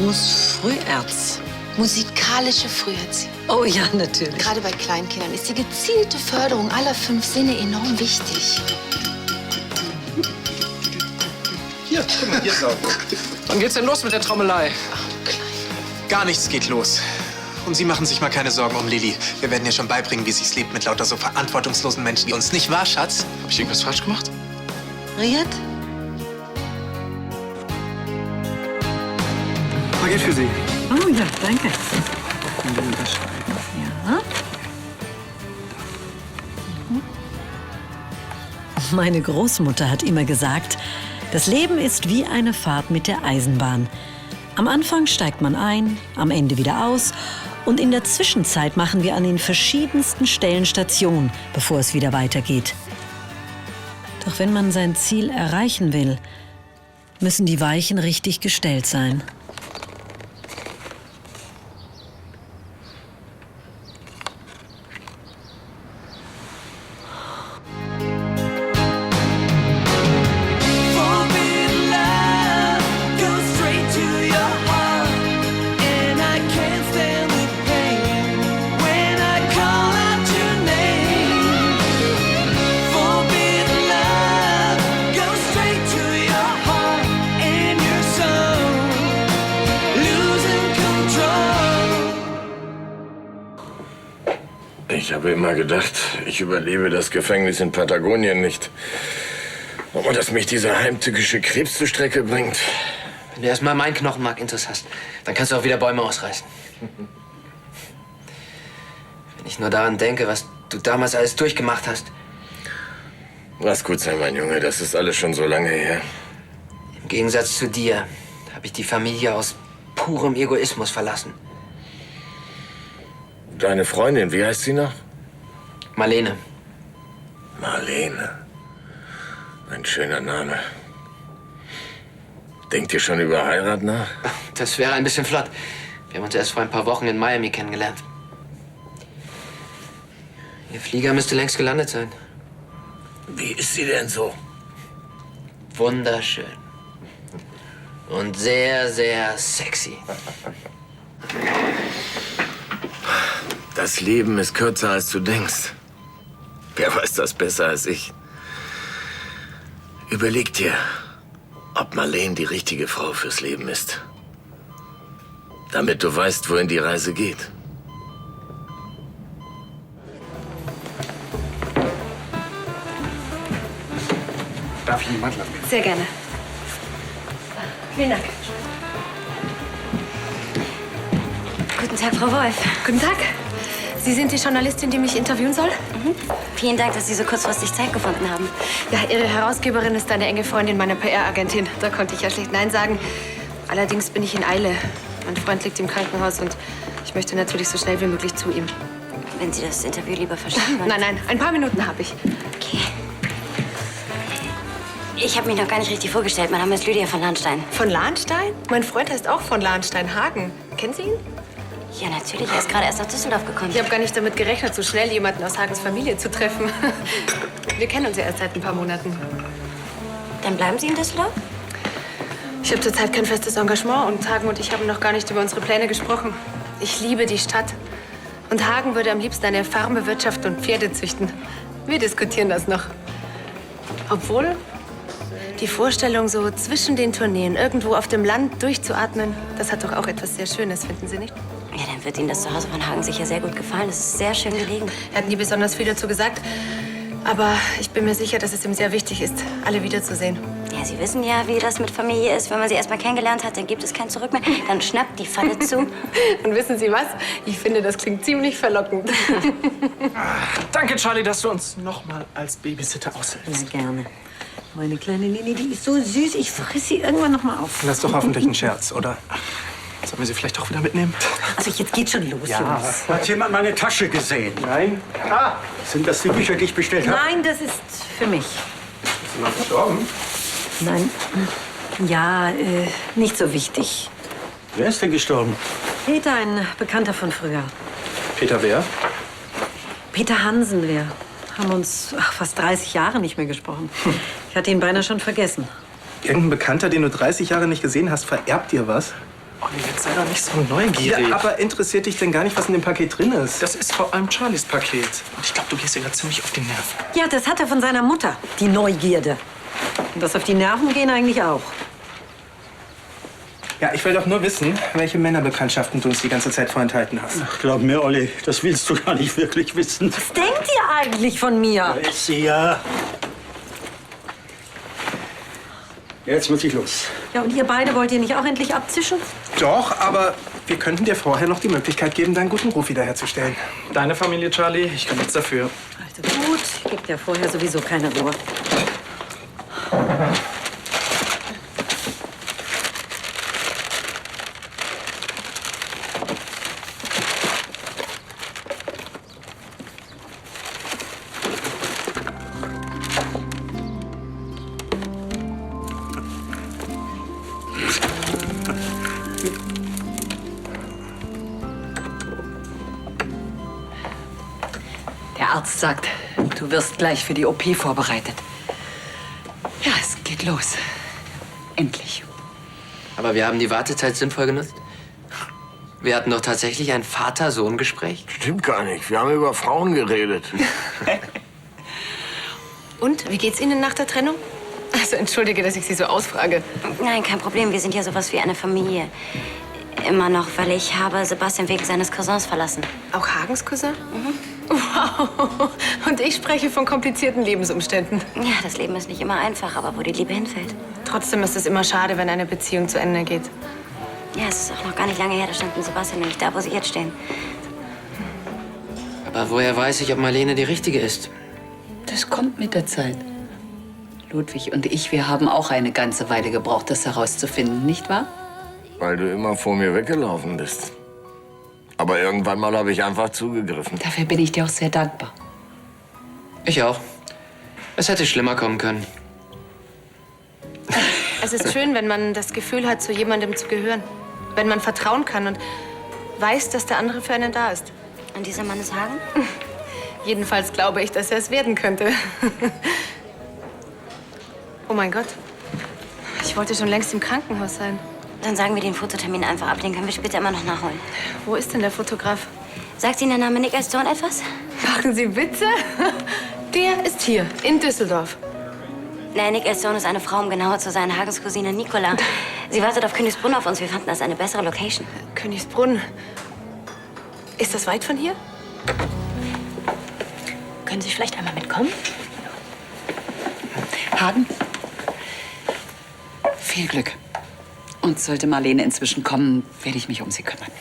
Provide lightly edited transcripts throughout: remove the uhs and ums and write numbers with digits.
muss Früherz. Musikalische Früherziehung. Oh ja, natürlich. Gerade bei Kleinkindern ist die gezielte Förderung aller 5 Sinne enorm wichtig. Hier, guck mal, hier drauf. Wann geht's denn los mit der Trommelei? Gar nichts geht los. Und Sie machen sich mal keine Sorgen um Lilly. Wir werden ihr schon beibringen, wie sich's lebt mit lauter so verantwortungslosen Menschen wie uns. Nicht wahr, Schatz? Hab ich irgendwas falsch gemacht? Riyad? Paket für Sie. Oh ja, danke. Können Sie unterschreiben? Ja. Meine Großmutter hat immer gesagt, das Leben ist wie eine Fahrt mit der Eisenbahn. Am Anfang steigt man ein, am Ende wieder aus und in der Zwischenzeit machen wir an den verschiedensten Stellen Station, bevor es wieder weitergeht. Doch wenn man sein Ziel erreichen will, müssen die Weichen richtig gestellt sein. Ich habe immer gedacht, ich überlebe das Gefängnis in Patagonien nicht. Und dass mich dieser heimtückische Krebs zur Strecke bringt. Wenn du erstmal meinen Knochenmarkintus hast, dann kannst du auch wieder Bäume ausreißen. Wenn ich nur daran denke, was du damals alles durchgemacht hast. Lass gut sein, mein Junge, das ist alles schon so lange her. Im Gegensatz zu dir habe ich die Familie aus purem Egoismus verlassen. Deine Freundin, wie heißt sie noch? Marlene. Marlene. Ein schöner Name. Denkt ihr schon über Heirat nach? Das wäre ein bisschen flott. Wir haben uns erst vor ein paar Wochen in Miami kennengelernt. Ihr Flieger müsste längst gelandet sein. Wie ist sie denn so? Wunderschön. Und sehr, sehr sexy. Das Leben ist kürzer, als du denkst. Wer weiß das besser als ich? Überleg dir, ob Marlene die richtige Frau fürs Leben ist. Damit du weißt, wohin die Reise geht. Darf ich Ihnen Mantel abgeben? Sehr gerne. Vielen Dank. Guten Tag, Frau Wolf. Guten Tag. Sie sind die Journalistin, die mich interviewen soll? Vielen Dank, dass Sie so kurzfristig Zeit gefunden haben. Ja, Ihre Herausgeberin ist eine enge Freundin meiner PR-Agentin. Da konnte ich ja schlecht Nein sagen. Allerdings bin ich in Eile. Mein Freund liegt im Krankenhaus und ich möchte natürlich so schnell wie möglich zu ihm. Wenn Sie das Interview lieber verstehen wollen. Nein, nein, ein paar Minuten habe ich. Okay. Ich habe mich noch gar nicht richtig vorgestellt. Mein Name ist Lydia von Lahnstein. Von Lahnstein? Mein Freund heißt auch von Lahnstein, Hagen. Kennen Sie ihn? Ja, natürlich. Er ist gerade erst nach Düsseldorf gekommen. Ich habe gar nicht damit gerechnet, so schnell jemanden aus Hagens Familie zu treffen. Wir kennen uns ja erst seit ein paar Monaten. Dann bleiben Sie in Düsseldorf? Ich habe zurzeit kein festes Engagement und Hagen und ich haben noch gar nicht über unsere Pläne gesprochen. Ich liebe die Stadt. Und Hagen würde am liebsten eine Farm bewirtschaften und Pferde züchten. Wir diskutieren das noch. Obwohl, die Vorstellung, so zwischen den Tourneen irgendwo auf dem Land durchzuatmen, das hat doch auch etwas sehr Schönes, finden Sie nicht? Ja, dann wird Ihnen das Zuhause von Hagen sicher sehr gut gefallen. Es ist sehr schön gelegen. Er hat nie besonders viel dazu gesagt. Aber ich bin mir sicher, dass es ihm sehr wichtig ist, alle wiederzusehen. Ja, Sie wissen ja, wie das mit Familie ist. Wenn man sie erst mal kennengelernt hat, dann gibt es kein Zurück mehr. Dann schnappt die Falle zu. Und wissen Sie was? Ich finde, das klingt ziemlich verlockend. Danke, Charlie, dass du uns noch mal als Babysitter aushilfst. Ja, gerne. Meine kleine Lili, die ist so süß. Ich friss sie irgendwann noch mal auf. Das ist doch hoffentlich ein Scherz, oder? Sollen wir sie vielleicht auch wieder mitnehmen? Also jetzt geht schon los, Jungs. Hat jemand meine Tasche gesehen? Nein. Ah, sind das die Bücher, die ich bestellt habe? Nein, das ist für mich. Ist sie noch gestorben? Nein. Ja, nicht so wichtig. Wer ist denn gestorben? Peter, ein Bekannter von früher. Peter wer? Peter Hansen, wir haben uns fast 30 Jahre nicht mehr gesprochen. Ich hatte ihn beinahe schon vergessen. Irgendein Bekannter, den du 30 Jahre nicht gesehen hast, vererbt dir was? Olli, jetzt sei doch nicht so neugierig. Ja, aber interessiert dich denn gar nicht, was in dem Paket drin ist? Das ist vor allem Charlies Paket. Und ich glaube, du gehst ihr gerade ziemlich auf die Nerven. Ja, das hat er von seiner Mutter, die Neugierde. Und das auf die Nerven gehen eigentlich auch. Ja, ich will doch nur wissen, welche Männerbekanntschaften du uns die ganze Zeit vorenthalten hast. Ach, glaub mir, Olli, das willst du gar nicht wirklich wissen. Was denkt ihr eigentlich von mir? Ist sie ja. Jetzt muss ich los. Ja, und ihr beide wollt ihr nicht auch endlich abzischen? Doch, aber wir könnten dir vorher noch die Möglichkeit geben, deinen guten Ruf wiederherzustellen. Deine Familie, Charlie, ich kann nichts dafür. Also gut, gibt ja vorher sowieso keine Ruhe. Der Arzt sagt, du wirst gleich für die OP vorbereitet. Ja, es geht los. Endlich. Aber wir haben die Wartezeit sinnvoll genutzt. Wir hatten doch tatsächlich ein Vater-Sohn-Gespräch. Stimmt gar nicht. Wir haben über Frauen geredet. Und, wie geht's Ihnen nach der Trennung? Also, entschuldige, dass ich Sie so ausfrage. Nein, kein Problem. Wir sind ja sowas wie eine Familie. Immer noch, weil ich habe Sebastian wegen seines Cousins verlassen. Auch Hagens Cousin? Wow. Und ich spreche von komplizierten Lebensumständen. Ja, das Leben ist nicht immer einfach, aber wo die Liebe hinfällt. Trotzdem ist es immer schade, wenn eine Beziehung zu Ende geht. Ja, es ist auch noch gar nicht lange her, da standen Sebastian und ich da, wo sie jetzt stehen. Aber woher weiß ich, ob Marlene die Richtige ist? Das kommt mit der Zeit. Ludwig und ich, wir haben auch eine ganze Weile gebraucht, das herauszufinden, nicht wahr? Weil du immer vor mir weggelaufen bist. Aber irgendwann mal habe ich einfach zugegriffen. Dafür bin ich dir auch sehr dankbar. Ich auch. Es hätte schlimmer kommen können. Es ist schön, wenn man das Gefühl hat, zu jemandem zu gehören. Wenn man vertrauen kann und weiß, dass der andere für einen da ist. Und dieser Mann ist Hagen? Jedenfalls glaube ich, dass er es werden könnte. Oh mein Gott. Ich wollte schon längst im Krankenhaus sein. Dann sagen wir den Fototermin einfach ab, den können wir später immer noch nachholen. Wo ist denn der Fotograf? Sagt Ihnen der Name Nick Stone etwas? Machen Sie Witze? Der ist hier, in Düsseldorf. Nein, Nick Stone ist eine Frau, um genauer zu sein, Hagens Cousine Nicola. Sie wartet auf Königsbrunn auf uns. Wir fanden das eine bessere Location. Königsbrunn. Ist das weit von hier? Können Sie vielleicht einmal mitkommen? Hagen, viel Glück. Und sollte Marlene inzwischen kommen, werde ich mich um sie kümmern.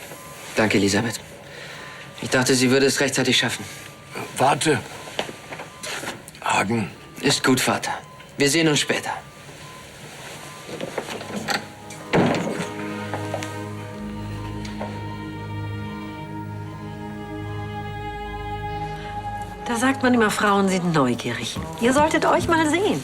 Danke, Elisabeth. Ich dachte, sie würde es rechtzeitig schaffen. Warte. Hagen. Ist gut, Vater. Wir sehen uns später. Da sagt man immer, Frauen sind neugierig. Ihr solltet euch mal sehen.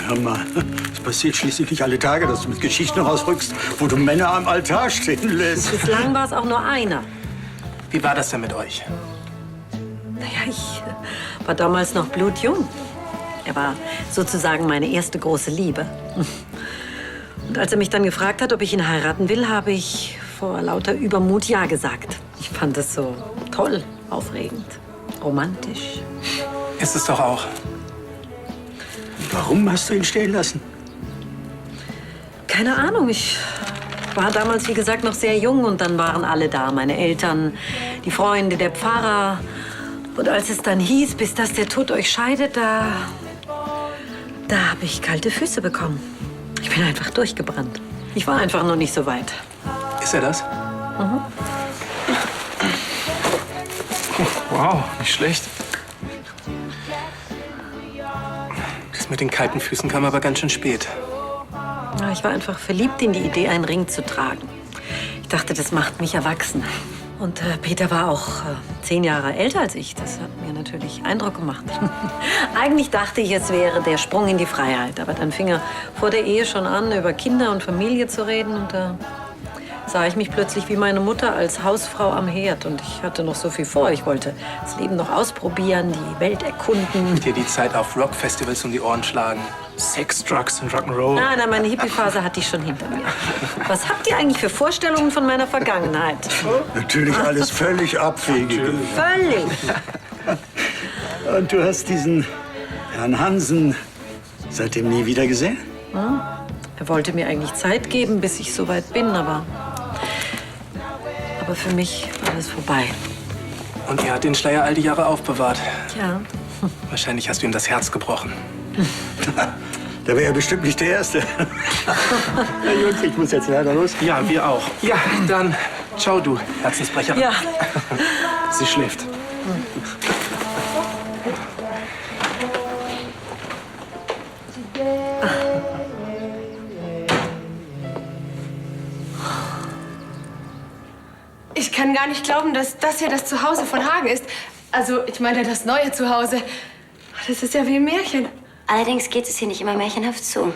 Ja, Mann, es passiert schließlich nicht alle Tage, dass du mit Geschichten rausrückst, wo du Männer am Altar stehen lässt. Bislang war es auch nur einer. Wie war das denn mit euch? Naja, ich war damals noch blutjung. Er war sozusagen meine erste große Liebe. Und als er mich dann gefragt hat, ob ich ihn heiraten will, habe ich vor lauter Übermut ja gesagt. Ich fand es so toll, aufregend, romantisch. Ist es doch auch. Warum hast du ihn stehen lassen? Keine Ahnung, ich war damals, wie gesagt, noch sehr jung und dann waren alle da. Meine Eltern, die Freunde, der Pfarrer. Und als es dann hieß, bis dass der Tod euch scheidet, da habe ich kalte Füße bekommen. Ich bin einfach durchgebrannt. Ich war einfach noch nicht so weit. Ist er das? Mhm. Wow, nicht schlecht. Das mit den kalten Füßen kam aber ganz schön spät. Ja, ich war einfach verliebt in die Idee, einen Ring zu tragen. Ich dachte, das macht mich erwachsen. Und Peter war auch 10 Jahre älter als ich. Das hat mir natürlich Eindruck gemacht. Eigentlich dachte ich, es wäre der Sprung in die Freiheit. Aber dann fing er vor der Ehe schon an, über Kinder und Familie zu reden. Und da sah ich mich plötzlich wie meine Mutter als Hausfrau am Herd. Und ich hatte noch so viel vor. Ich wollte das Leben noch ausprobieren, die Welt erkunden. Dir die Zeit auf Rockfestivals um die Ohren schlagen. Sex, Drugs und Rock'n'Roll. Nein, nein, meine Hippie-Phase hatte ich schon hinter mir. Was habt ihr eigentlich für Vorstellungen von meiner Vergangenheit? Natürlich alles völlig abwegig. Völlig. Und du hast diesen Herrn Hansen seitdem nie wieder gesehen? Er wollte mir eigentlich Zeit geben, bis ich so weit bin, aber für mich war das vorbei. Und er hat den Schleier all die Jahre aufbewahrt. Tja. Wahrscheinlich hast du ihm das Herz gebrochen. Da wäre er bestimmt nicht der Erste. Na Jungs, ich muss jetzt leider los. Ja, wir auch. Ja, dann ciao, du Herzensbrecherin. Ja. Sie schläft. Ich kann gar nicht glauben, dass das hier das Zuhause von Hagen ist. Also, ich meine das neue Zuhause. Das ist ja wie ein Märchen. Allerdings geht es hier nicht immer märchenhaft zu.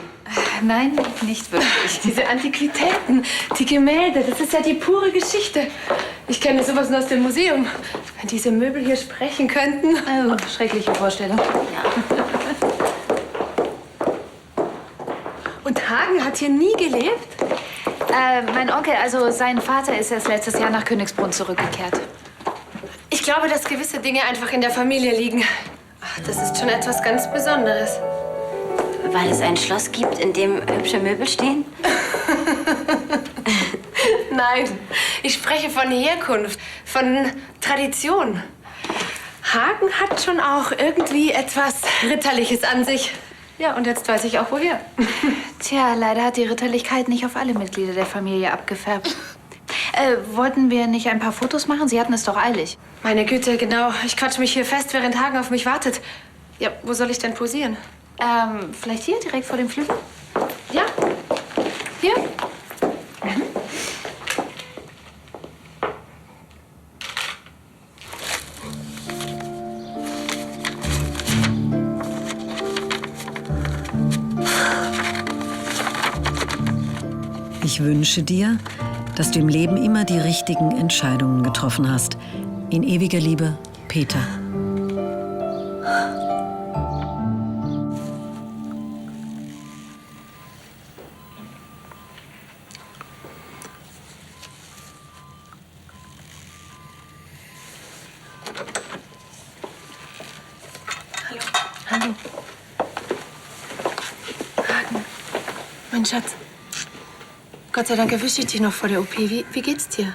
Nein, nicht wirklich. Diese Antiquitäten, die Gemälde, das ist ja die pure Geschichte. Ich kenne sowas nur aus dem Museum. Wenn diese Möbel hier sprechen könnten. Oh, schreckliche Vorstellung. Und Hagen hat hier nie gelebt? Mein Onkel, also sein Vater, ist erst letztes Jahr nach Königsbrunn zurückgekehrt. Ich glaube, dass gewisse Dinge einfach in der Familie liegen. Ach, das ist schon etwas ganz Besonderes. Weil es ein Schloss gibt, in dem hübsche Möbel stehen? Nein, ich spreche von Herkunft, von Tradition. Hagen hat schon auch irgendwie etwas Ritterliches an sich. Ja, und jetzt weiß ich auch, woher. Tja, leider hat die Ritterlichkeit nicht auf alle Mitglieder der Familie abgefärbt. Wollten wir nicht ein paar Fotos machen? Sie hatten es doch eilig. Meine Güte, genau. Ich quatsch mich hier fest, während Hagen auf mich wartet. Ja, wo soll ich denn posieren? Vielleicht hier, direkt vor dem Flügel? Ja, hier. Ich wünsche dir, dass du im Leben immer die richtigen Entscheidungen getroffen hast. In ewiger Liebe, Peter. Hallo. Hagen, mein Schatz. Gott sei Dank erwische ich dich noch vor der OP. Wie geht's dir?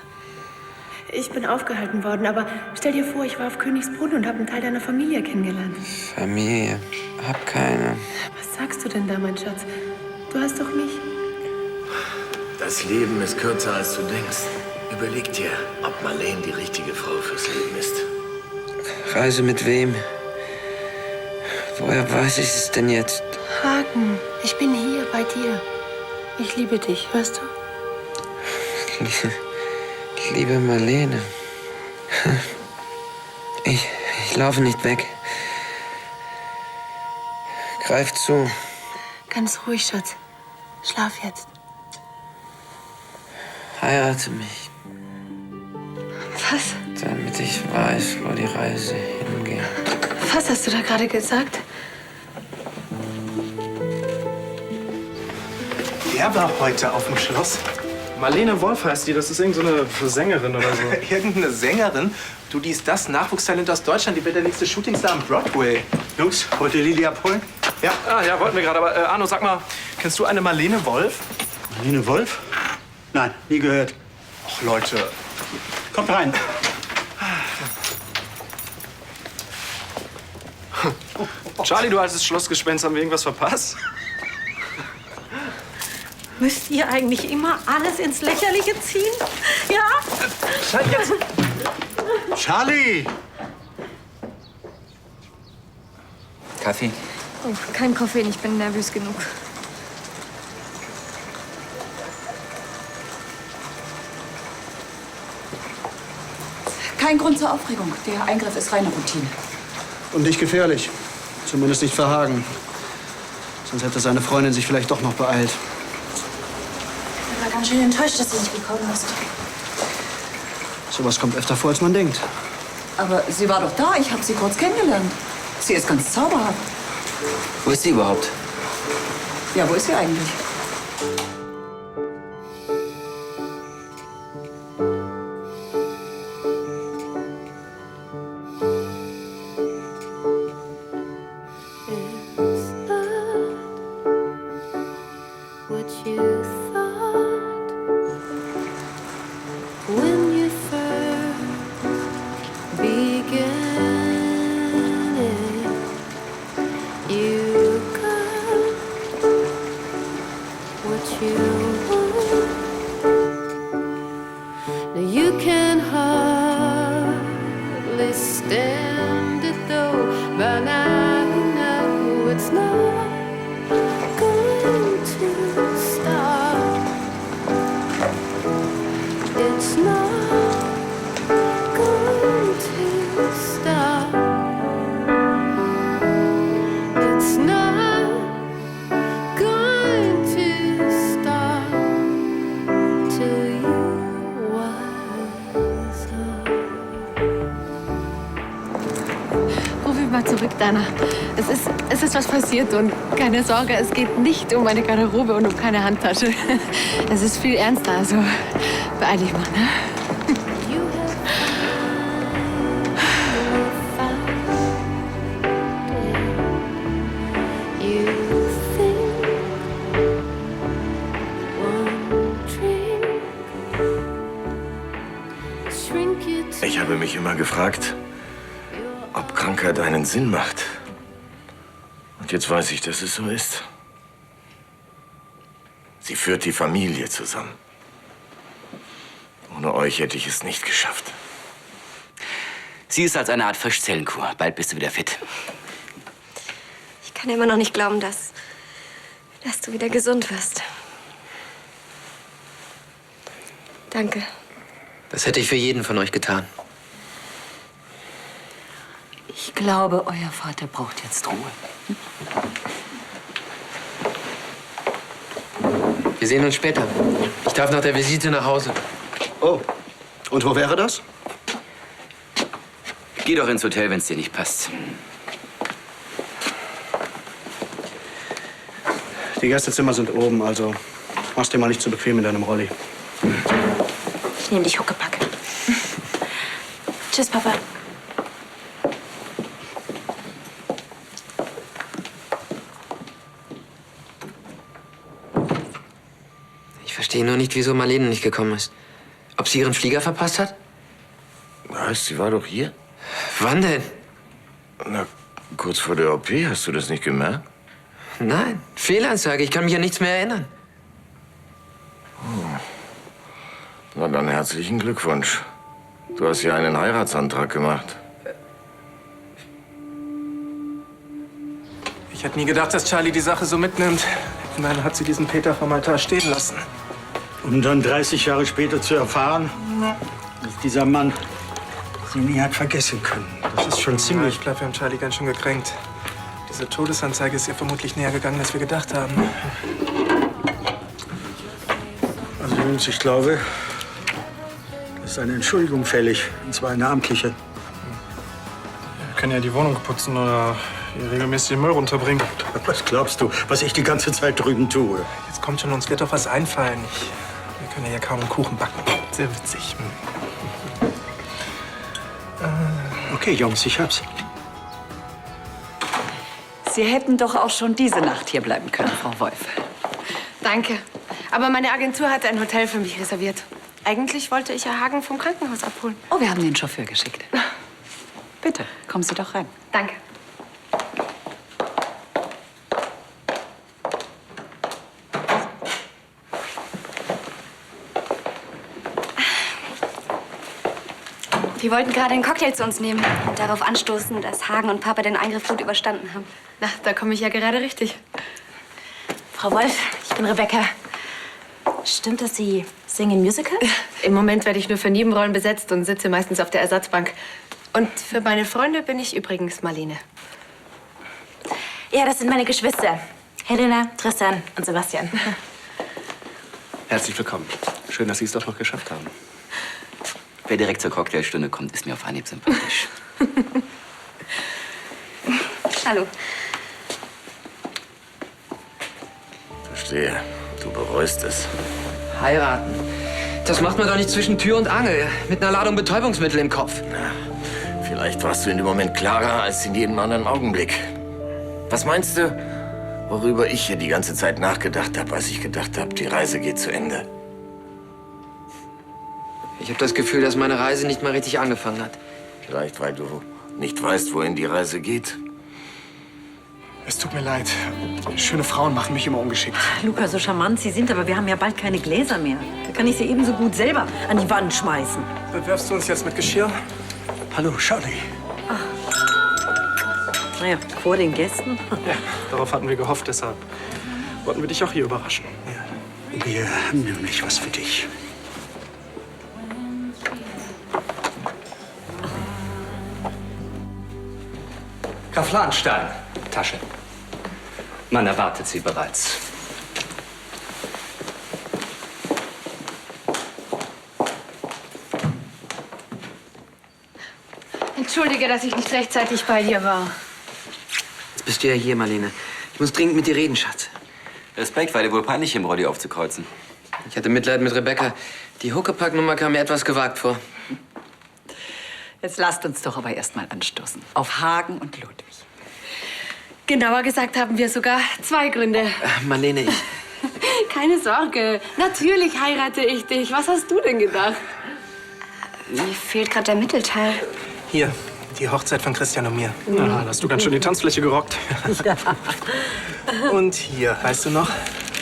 Ich bin aufgehalten worden, aber stell dir vor, ich war auf Königsbrunn und habe einen Teil deiner Familie kennengelernt. Familie? Hab keine. Was sagst du denn da, mein Schatz? Du hast doch mich. Das Leben ist kürzer, als du denkst. Überleg dir, ob Marlene die richtige Frau fürs Leben ist. Reise mit wem? Woher weiß ich es denn jetzt? Hagen, ich bin hier bei dir. Ich liebe dich, hörst du? Ich liebe Marlene. Ich laufe nicht weg. Greif zu. Ganz ruhig, Schatz. Schlaf jetzt. Heirate mich, Was? damit ich weiß, wo die Reise hingeht. Was hast du da gerade gesagt? Wer war heute auf dem Schloss? Marlene Wolf heißt die. Das ist irgendeine Sängerin oder so. Irgendeine Sängerin? Du, die ist das Nachwuchstalent aus Deutschland. Die wird der nächste Shootingstar am Broadway. Jungs, wollt ihr Lili abholen? Ja. Ah, ja, wollten wir gerade. Aber Arno, sag mal, kennst du eine Marlene Wolf? Marlene Wolf? Nein, nie gehört. Och, Leute. Kommt rein. Charlie, du altes Schlossgespenst, haben wir irgendwas verpasst? Müsst ihr eigentlich immer alles ins Lächerliche ziehen? Ja? Charlie! Kaffee? Oh, kein Koffein, ich bin nervös genug. Kein Grund zur Aufregung. Der Eingriff ist reine Routine. Und nicht gefährlich. Zumindest nicht für Hagen. Sonst hätte seine Freundin sich vielleicht doch noch beeilt. Ich war ganz schön enttäuscht, dass du nicht gekommen bist. Sowas kommt öfter vor, als man denkt. Aber sie war doch da. Ich habe sie kurz kennengelernt. Sie ist ganz zauberhaft. Wo ist sie überhaupt? Ja, wo ist sie eigentlich? Es ist was passiert und keine Sorge, es geht nicht um meine Garderobe und um keine Handtasche. Es ist viel ernster, also beeil dich mal, ne? Ich habe mich immer gefragt, ob Krankheit einen Sinn macht. Und jetzt weiß ich, dass es so ist. Sie führt die Familie zusammen. Ohne euch hätte ich es nicht geschafft. Sie ist als eine Art Frischzellenkur. Bald bist du wieder fit. Ich kann immer noch nicht glauben, dass du wieder gesund wirst. Danke. Das hätte ich für jeden von euch getan. Ich glaube, euer Vater braucht jetzt Ruhe. Wir sehen uns später. Ich darf nach der Visite nach Hause. Oh, und wo wäre das? Geh doch ins Hotel, wenn es dir nicht passt. Die Gästezimmer sind oben, also mach's dir mal nicht zu bequem in deinem Rolli. Ich nehme dich Huckepack. Tschüss, Papa. Ich verstehe nur nicht, wieso Marlene nicht gekommen ist. Ob sie ihren Flieger verpasst hat? Was? Sie war doch hier? Wann denn? Na, kurz vor der OP. Hast du das nicht gemerkt? Nein, Fehlanzeige. Ich kann mich an nichts mehr erinnern. Oh. Na dann herzlichen Glückwunsch. Du hast ja einen Heiratsantrag gemacht. Ich hätte nie gedacht, dass Charlie die Sache so mitnimmt. Immerhin hat sie diesen Peter vom Altar stehen lassen. Um dann 30 Jahre später zu erfahren, dass dieser Mann sie nie hat vergessen können. Das ist schon ziemlich... Ich glaube, wir haben Charlie ganz schön gekränkt. Diese Todesanzeige ist ihr vermutlich näher gegangen, als wir gedacht haben. Also Jungs, ich glaube, es ist eine Entschuldigung fällig. Und zwar eine amtliche. Wir können ja die Wohnung putzen oder hier regelmäßig den Müll runterbringen. Was glaubst du, was ich die ganze Zeit drüben tue? Jetzt kommt schon, uns wird doch was einfallen. Wir können ja kaum einen Kuchen backen. Sehr witzig. Okay, Jungs, ich hab's. Sie hätten doch auch schon diese Nacht hier bleiben können, Frau Wolf. Danke. Aber meine Agentur hat ein Hotel für mich reserviert. Eigentlich wollte ich ja Hagen vom Krankenhaus abholen. Oh, wir haben den Chauffeur geschickt. Bitte, kommen Sie doch rein. Danke. Wir wollten gerade einen Cocktail zu uns nehmen und darauf anstoßen, dass Hagen und Papa den Eingriff gut überstanden haben. Na, da komme ich ja gerade richtig. Frau Wolf, ich bin Rebecca. Stimmt, dass Sie singen Musical? Im Moment werde ich nur für Nebenrollen besetzt und sitze meistens auf der Ersatzbank. Und für meine Freunde bin ich übrigens Marlene. Ja, das sind meine Geschwister. Helena, Tristan und Sebastian. Herzlich willkommen. Schön, dass Sie es doch noch geschafft haben. Wer direkt zur Cocktailstunde kommt, ist mir auf Anhieb sympathisch. Hallo. verstehe. Du bereust es. Heiraten. Das macht man doch nicht zwischen Tür und Angel. Mit einer Ladung Betäubungsmittel im Kopf. Na, vielleicht warst du in dem Moment klarer als in jedem anderen Augenblick. Was meinst du, worüber ich hier die ganze Zeit nachgedacht habe, als ich gedacht habe, die Reise geht zu Ende? Ich habe das Gefühl, dass meine Reise nicht mal richtig angefangen hat. Vielleicht, weil du nicht weißt, wohin die Reise geht. Es tut mir leid. Schöne Frauen machen mich immer ungeschickt. Luca, so charmant Sie sind, aber wir haben ja bald keine Gläser mehr. Da kann ich sie ebenso gut selber an die Wand schmeißen. Bewerfst du uns jetzt mit Geschirr? Hallo, Charlie. Naja, vor den Gästen. Ja, darauf hatten wir gehofft, deshalb wollten wir dich auch hier überraschen. Wir haben nämlich was für dich. Kauflanstein, Tasche. Man erwartet sie bereits. Entschuldige, dass ich nicht rechtzeitig bei dir war. Jetzt bist du ja hier, Marlene. Ich muss dringend mit dir reden, Schatz. Respekt, war dir wohl peinlich, im Rolli aufzukreuzen. Ich hatte Mitleid mit Rebecca. Die Huckepack-Nummer kam mir etwas gewagt vor. Jetzt lasst uns doch aber erst mal anstoßen. Auf Hagen und Ludwig. Genauer gesagt haben wir sogar 2 Gründe. Marlene, ich... Keine Sorge. Natürlich heirate ich dich. Was hast du denn gedacht? Mir fehlt gerade der Mittelteil. Hier, die Hochzeit von Christian und mir. Na, da hast du ganz schön die Tanzfläche gerockt. Ja. Und hier, weißt du noch,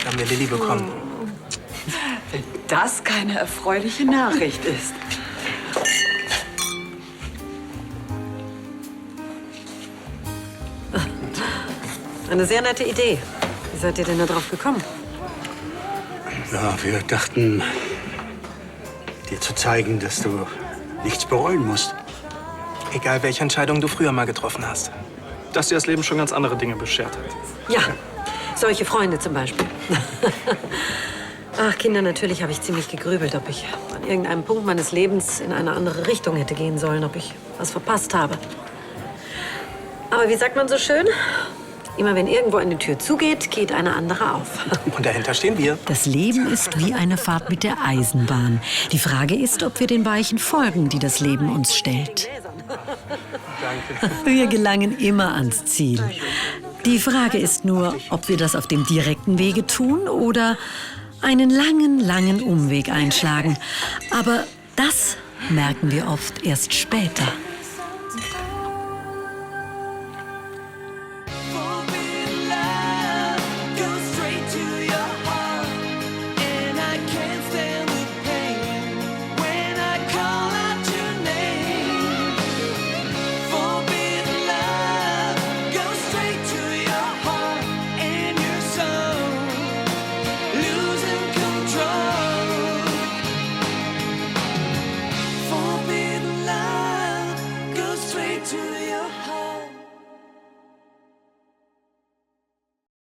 da haben wir Lilly bekommen. Wenn das keine erfreuliche Nachricht ist. Eine sehr nette Idee. Wie seid ihr denn da drauf gekommen? Ja, wir dachten, dir zu zeigen, dass du nichts bereuen musst. Egal, welche Entscheidung du früher mal getroffen hast. Dass dir das Leben schon ganz andere Dinge beschert hat. Ja, solche Freunde zum Beispiel. Ach, Kinder, natürlich habe ich ziemlich gegrübelt, ob ich an irgendeinem Punkt meines Lebens in eine andere Richtung hätte gehen sollen, ob ich was verpasst habe. Aber wie sagt man so schön? Immer wenn irgendwo eine Tür zugeht, geht eine andere auf. Und dahinter stehen wir. Das Leben ist wie eine Fahrt mit der Eisenbahn. Die Frage ist, ob wir den Weichen folgen, die das Leben uns stellt. Danke. Wir gelangen immer ans Ziel. Die Frage ist nur, ob wir das auf dem direkten Wege tun oder einen langen, langen Umweg einschlagen. Aber das merken wir oft erst später.